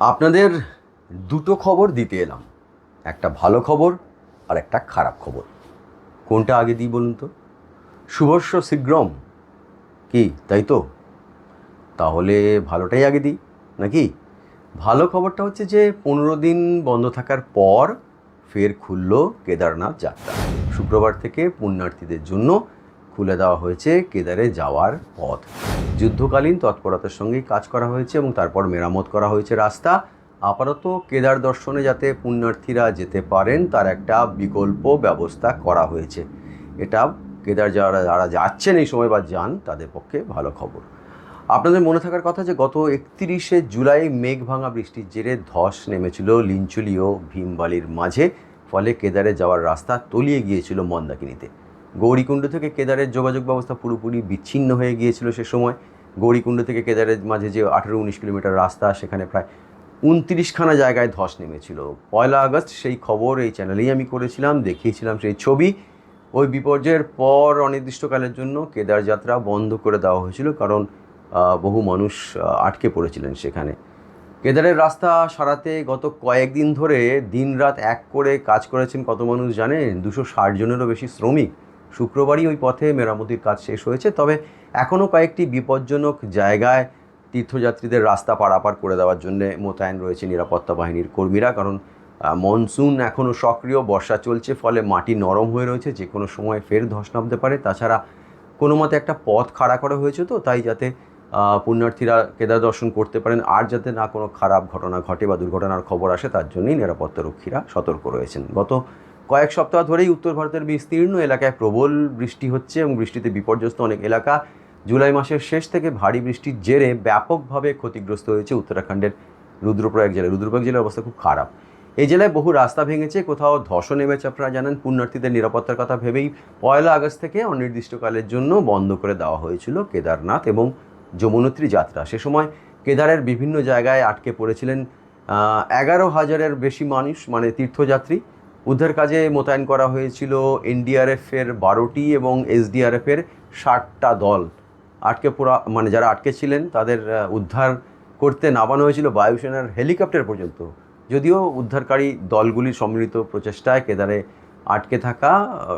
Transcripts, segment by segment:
আপনাদের দুটো খবর দিতে এলাম, একটা ভালো খবর আর একটা খারাপ খবর। কোনটা আগে দিই বলুন তো? শুভস্য শীঘ্রম, কি তাই তো? তাহলে ভালোটাই আগে দিই নাকি? ভালো খবরটা হচ্ছে যে 15 দিন বন্ধ থাকার পর ফের খুলল কেদারনাথ যাত্রা। শুক্রবার থেকে পুণ্যার্থীদের জন্য খুলে দেওয়া হয়েছে কেদারে যাওয়ার পথ। যুদ্ধকালীন তৎপরতার সঙ্গেই কাজ করা হয়েছে এবং তারপর মেরামত করা হয়েছে রাস্তা। আপাতত কেদার দর্শনে যাতে পুণ্যার্থীরা যেতে পারেন তার একটা বিকল্প ব্যবস্থা করা হয়েছে। এটা কেদার যারা যাচ্ছেন এই সময় বা যান তাদের পক্ষে ভালো খবর। আপনাদের মনে থাকার কথা যে গত 31শে জুলাই মেঘ ভাঙা বৃষ্টির জেরে ধস নেমেছিল লিঞ্চুলি ও ভীমবালির মাঝে, ফলে কেদারে যাওয়ার রাস্তা তলিয়ে গিয়েছিল মন্দাকিনীতে। গৌরীকুণ্ড থেকে কেদারের যোগাযোগ ব্যবস্থা পুরোপুরি বিচ্ছিন্ন হয়ে গিয়েছিল সে সময়। গৌরীকুণ্ড থেকে কেদারের মাঝে যে 18-19 কিলোমিটার রাস্তা, সেখানে প্রায় 29খানা জায়গায় ধস নেমেছিল। 1 আগস্ট সেই খবর এই চ্যানেলেই আমি করেছিলাম, দেখিয়েছিলাম সেই ছবি। ওই বিপর্যয়ের পর অনির্দিষ্টকালের জন্য কেদার যাত্রা বন্ধ করে দেওয়া হয়েছিল, কারণ বহু মানুষ আটকে পড়েছিলেন সেখানে। কেদারের রাস্তা সারাতে গত কয়েকদিন ধরে দিনরাত এক করে কাজ করেছেন কত মানুষ জানেন? 260 জনেরও বেশি শ্রমিক। শুক্রবারই ওই পথে মেরামতির কাজ শেষ হয়েছে, তবে এখনও কয়েকটি বিপজ্জনক জায়গায় তীর্থযাত্রীদের রাস্তা পারাপার করে দেওয়ার জন্য মোতায়েন রয়েছে নিরাপত্তা বাহিনীর কর্মীরা। কারণ মনসুন এখনও সক্রিয়, বর্ষা চলছে, ফলে মাটি নরম হয়ে রয়েছে, যে কোনো সময় ফের ধস নামতে পারে। তাছাড়া কোনো মতে একটা পথ খাড়া করা হয়েছে, তো তাই যাতে পুণ্যার্থীরা কেদার দর্শন করতে পারেন আর যাতে না কোনো খারাপ ঘটনা ঘটে বা দুর্ঘটনার খবর আসে, তার জন্যই নিরাপত্তারক্ষীরা সতর্ক রয়েছেন। গত কয়েক সপ্তাহ ধরেই উত্তর ভারতের বিস্তীর্ণ এলাকায় প্রবল বৃষ্টি হচ্ছে এবং বৃষ্টিতে বিপর্যস্ত অনেক এলাকা। জুলাই মাসের শেষ থেকে ভারী বৃষ্টির জেরে ব্যাপকভাবে ক্ষতিগ্রস্ত হয়েছে উত্তরাখণ্ডের রুদ্রপ্রয়াগ জেলায়। রুদ্রপ্রয়াগ জেলার অবস্থা খুব খারাপ। এই জেলায় বহু রাস্তা ভেঙেছে, কোথাও ধসও নেমেছে। আপনারা জানেন, পুণ্যার্থীদের নিরাপত্তার কথা ভেবেই 1 আগস্ট থেকে অনির্দিষ্টকালের জন্য বন্ধ করে দেওয়া হয়েছিল কেদারনাথ এবং যমুনোত্রী যাত্রা। সে সময় কেদারের বিভিন্ন জায়গায় আটকে পড়েছিলেন 11,000-এর বেশি মানুষ, মানে তীর্থযাত্রী। উদ্ধার কাজে মোতায়েন করা হয়েছিল এনডিআরএফের 12টি এবং এসডিআরএফের 60টা দল। আটকে পড়া মানে যারা আটকে ছিলেন তাদের উদ্ধার করতে নামানো হয়েছিল বায়ুসেনার হেলিকপ্টার পর্যন্ত। যদিও উদ্ধারকারী দলগুলির সম্মিলিত প্রচেষ্টায় কেদারে আটকে থাকা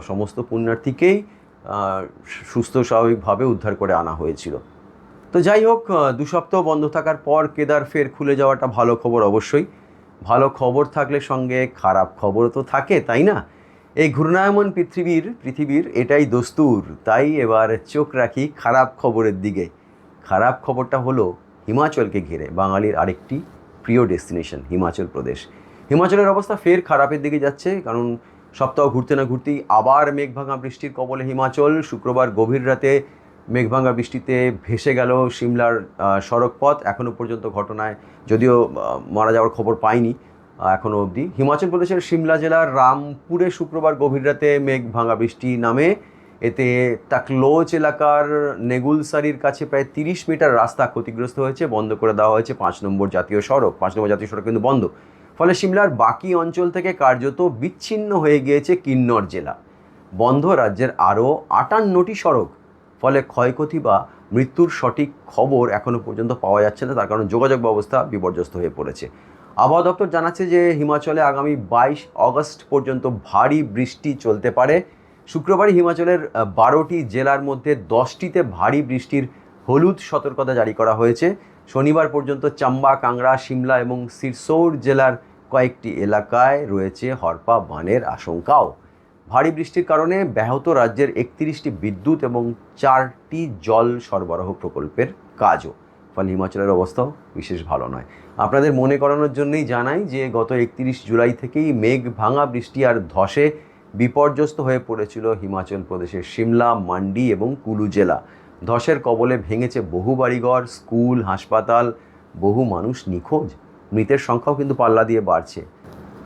সমস্ত পুণ্যার্থীকেই সুস্থ স্বাভাবিকভাবে উদ্ধার করে আনা হয়েছিল। তো যাই হোক, 2 সপ্তাহ বন্ধ থাকার পর কেদার ফের খুলে যাওয়াটা ভালো খবর অবশ্যই। ভালো খবর থাকলে সঙ্গে খারাপ খবরও তো থাকে, তাই না? এই ঘূর্ণায়মান পৃথিবীর এটাই দস্তুর। তাই এবার চোখ রাখি খারাপ খবরের দিকে। খারাপ খবরটা হলো হিমাচলকে ঘিরে, বাঙালির আরেকটি প্রিয় ডেস্টিনেশন হিমাচল প্রদেশ। হিমাচলের অবস্থা ফের খারাপের দিকে যাচ্ছে, কারণ সপ্তাহ ঘুরতে না ঘুরতেই আবার মেঘভাঙা বৃষ্টির কবলে হিমাচল। শুক্রবার গভীর রাতে মেঘভাঙা বৃষ্টিতে ভেসে গেল সিমলার সড়কপথ। এখনও পর্যন্ত ঘটনায় যদিও মারা যাওয়ার খবর পাইনি এখনও অবধি। হিমাচল প্রদেশের সিমলা জেলার রামপুরে শুক্রবার গভীর রাতে মেঘভাঙা বৃষ্টি নামে। এতে তাকলোচ এলাকার নেগুলসারির কাছে প্রায় 30 মিটার রাস্তা ক্ষতিগ্রস্ত হয়েছে। বন্ধ করে দেওয়া হয়েছে 5 নম্বর জাতীয় সড়ক। 5 নম্বর জাতীয় সড়ক কিন্তু বন্ধ। ফলে সিমলার বাকি অঞ্চল থেকে কার্যত বিচ্ছিন্ন হয়ে গিয়েছে কিন্নর জেলা। বন্ধ রাজ্যের আরও 58টি সড়ক। ফলে ক্ষয়ক্ষতি বা মৃত্যুর সঠিক খবর এখনও পর্যন্ত পাওয়া যাচ্ছে না, তার কারণ যোগাযোগ ব্যবস্থা বিপর্যস্ত হয়ে পড়েছে। আবহাওয়া দপ্তর জানাচ্ছে যে হিমাচলে আগামী 22 আগস্ট পর্যন্ত ভারী বৃষ্টি চলতে পারে। শুক্রবারই হিমাচলের 12টি জেলার মধ্যে 10টিতে ভারী বৃষ্টির হলুদ সতর্কতা জারি করা হয়েছে। শনিবার পর্যন্ত চাম্বা, কাংড়া, সিমলা এবং সিরসৌর জেলার কয়েকটি এলাকায় রয়েছে হরপা বানের আশঙ্কাও। ভারী বৃষ্টির কারণে ব্যাহত রাজ্যের 31টি বিদ্যুৎ এবং 4টি জল সরবরাহ প্রকল্পের কাজও। ফলে হিমাচলের অবস্থাও বিশেষ ভালো নয়। আপনাদের মনে করানোর জন্যই জানাই যে গত 31 জুলাই থেকেই মেঘ ভাঙা বৃষ্টি আর ধসে বিপর্যস্ত হয়ে পড়েছিল হিমাচল প্রদেশের সিমলা, মান্ডি এবং কুলু জেলা। ধসের কবলে ভেঙেছে বহু বাড়িঘর, স্কুল, হাসপাতাল। বহু মানুষ নিখোঁজ। মৃতের সংখ্যাও কিন্তু পাল্লা দিয়ে বাড়ছে।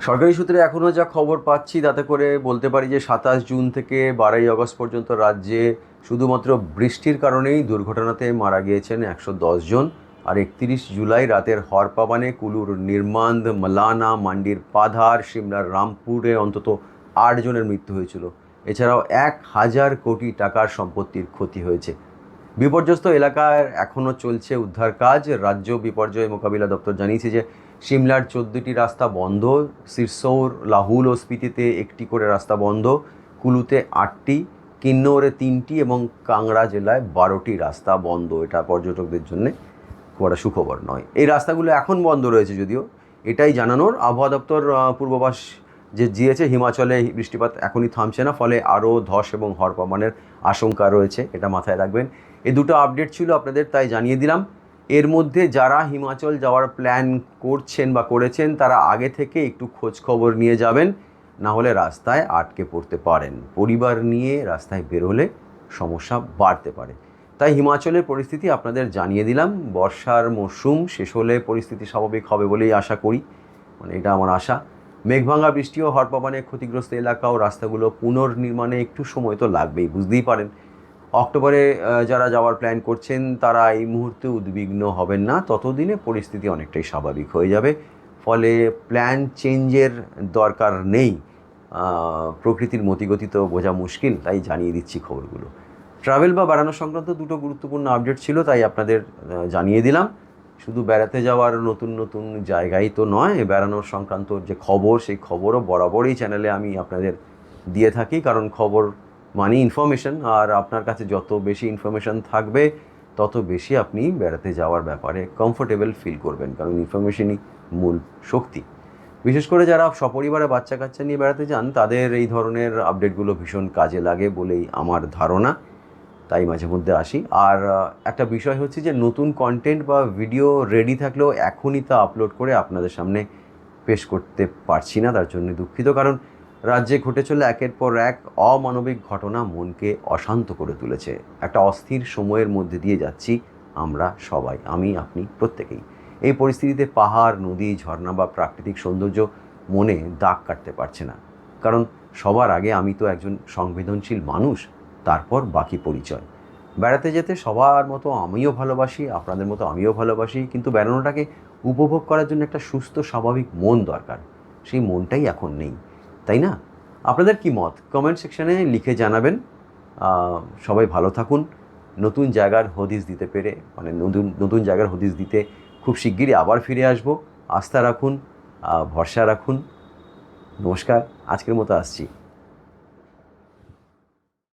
সরকারি সূত্রে এখনও যা খবর পাচ্ছি তাতে করে বলতে পারি যে 27 জুন থেকে 12 আগস্ট পর্যন্ত রাজ্যে শুধুমাত্র বৃষ্টির কারণেই দুর্ঘটনাতে মারা গিয়েছেন 110 জন। আর 31 জুলাই রাতের হরপাবানে কুলুর নির্মান্দ, মালানা, মান্ডির পাধার, সিমলার রামপুরে অন্তত 8 জনের মৃত্যু হয়েছিল। এছাড়াও 1000 কোটি টাকার সম্পত্তির ক্ষতি হয়েছে। বিপর্যস্ত এলাকায় এখনও চলছে উদ্ধার কাজ। রাজ্য বিপর্যয় মোকাবিলা দপ্তর জানিয়েছে যে সিমলার 14টি রাস্তা বন্ধ, সিরসৌর, লাহুল ও স্পিতিতে 1টি করে রাস্তা বন্ধ, কুলুতে 8টি, কিন্নৌরে 3টি এবং কাংড়া জেলায় 12টি রাস্তা বন্ধ। এটা পর্যটকদের জন্য খুব একটা সুখবর নয়। এই রাস্তাগুলো এখন বন্ধ রয়েছে যদিও, এটাই জানানোর আবহাওয়া দপ্তর পূর্বাভাস যে দিয়েছে হিমাচলে বৃষ্টিপাত এখনই থামছে না, ফলে আরও ধস এবং হরপামানের আশঙ্কা রয়েছে, এটা মাথায় রাখবেন। এই দুটো আপডেট ছিল আপনাদের, তাই জানিয়ে দিলাম। এর মধ্যে যারা হিমাচল যাওয়ার প্ল্যান করছেন বা করেছেন তারা আগে থেকে একটু খোঁজ খবর নিয়ে যাবেন, না হলে রাস্তায় আটকে পড়তে পারেন। পরিবার নিয়ে রাস্তায় বেরোলে সমস্যা বাড়তে পারে। তাই হিমাচলের পরিস্থিতি আপনাদের জানিয়ে দিলাম। বর্ষার মরশুম শেষ হলে পরিস্থিতি স্বাভাবিক হবে বলেই আশা করি, মানে এটা আমার আশা। মেঘভাঙা বৃষ্টি ও হরপাবানে ক্ষতিগ্রস্ত এলাকা ও রাস্তাগুলো পুনর্নির্মাণে একটু সময় তো লাগবেই, বুঝতেই পারেন। অক্টোবরে যারা যাওয়ার প্ল্যান করছেন তারা এই মুহূর্তে উদ্বিগ্ন হবেন না, ততদিনে পরিস্থিতি অনেকটাই স্বাভাবিক হয়ে যাবে, ফলে প্ল্যান চেঞ্জের দরকার নেই। প্রকৃতির মতিগতি তো বোঝা মুশকিল, তাই জানিয়ে দিচ্ছি খবরগুলো। ট্রাভেল বা বেড়ানো সংক্রান্ত দুটো গুরুত্বপূর্ণ আপডেট ছিল, তাই আপনাদের জানিয়ে দিলাম। শুধু বেড়াতে যাওয়ার নতুন নতুন জায়গায় তো নয়, বেড়ানোর সংক্রান্ত যে খবর, সেই খবরও বরাবরই চ্যানেলে আমি আপনাদের দিয়ে থাকি, কারণ খবর মানে ইনফরমেশন, আর আপনার কাছে যত বেশি ইনফরমেশান থাকবে তত বেশি আপনি বেড়াতে যাওয়ার ব্যাপারে কমফোর্টেবল ফিল করবেন, কারণ ইনফরমেশনই মূল শক্তি। বিশেষ করে যারা সপরিবারে বাচ্চা কাচ্চা নিয়ে বেড়াতে যান তাদের এই ধরনের আপডেটগুলো ভীষণ কাজে লাগে বলেই আমার ধারণা, তাই মাঝে মধ্যে আসি। আর একটা বিষয় হচ্ছে যে নতুন কন্টেন্ট বা ভিডিও রেডি থাকলেও এখনই তা আপলোড করে আপনাদের সামনে পেশ করতে পারছি না, তার জন্য দুঃখিত। কারণ রাজ্যে ঘটে চলে একের পর এক অমানবিক ঘটনা মনকে অশান্ত করে তুলেছে। একটা অস্থির সময়ের মধ্যে দিয়ে যাচ্ছি আমরা সবাই, আমি, আপনি, প্রত্যেকেই। এই পরিস্থিতিতে পাহাড়, নদী, ঝর্ণা বা প্রাকৃতিক সৌন্দর্য মনে দাগ কাটতে পারছে না, কারণ সবার আগে আমি তো একজন সংবেদনশীল মানুষ, তারপর বাকি পরিচয়। বেড়াতে যেতে সবার মতো আমিও ভালোবাসি, আপনাদের মতো আমিও ভালোবাসি, কিন্তু বেড়ানোটাকে উপভোগ করার জন্য একটা সুস্থ স্বাভাবিক মন দরকার, সেই মনটাই এখন নেই, তাই না? আপনাদের কি মত কমেন্ট সেকশানে লিখে জানাবেন। সবাই ভালো থাকুন। নতুন জায়গার হদিস দিতে পেরে, মানে নতুন জায়গার হদিস দিতে খুব শিগগিরই আবার ফিরে আসব। আস্থা রাখুন, ভরসা রাখুন। নমস্কার, আজকের মতো আসছি।